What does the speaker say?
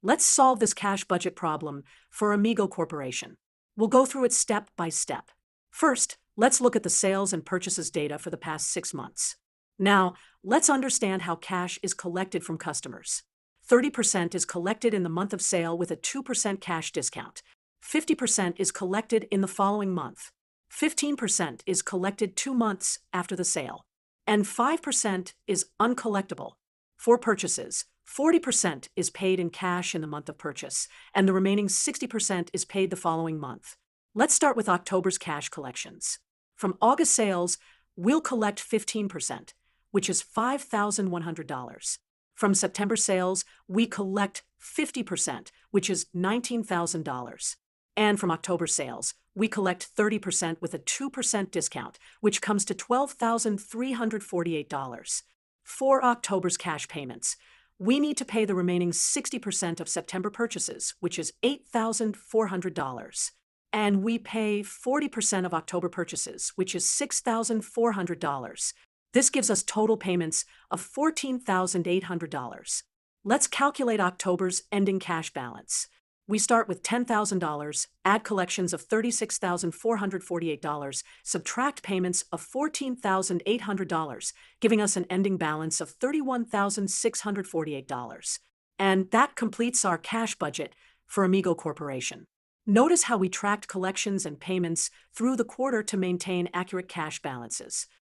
Let's solve this cash budget problem for Amigo Corporation. We'll go through it step by step. First, let's look at the sales and purchases data for the past 6 months. Now, let's understand how cash is collected from customers. 30% is collected in the month of sale with a 2% cash discount. 50% is collected in the following month. 15% is collected 2 months after the sale. And 5% is uncollectible. For purchases, 40% is paid in cash in the month of purchase, and the remaining 60% is paid the following month. Let's start with October's cash collections. From August sales, we'll collect 15%, which is $5,100. From September sales, we collect 50%, which is $19,000. And from October sales, we collect 30% with a 2% discount, which comes to $12,348. For October's cash payments, we need to pay the remaining 60% of September purchases, which is $8,400. And we pay 40% of October purchases, which is $6,400. This gives us total payments of $14,800. Let's calculate October's ending cash balance. We start with $10,000, add collections of $36,448, subtract payments of $14,800, giving us an ending balance of $31,648. And that completes our cash budget for Amigo Corporation. Notice how we tracked collections and payments through the quarter to maintain accurate cash balances.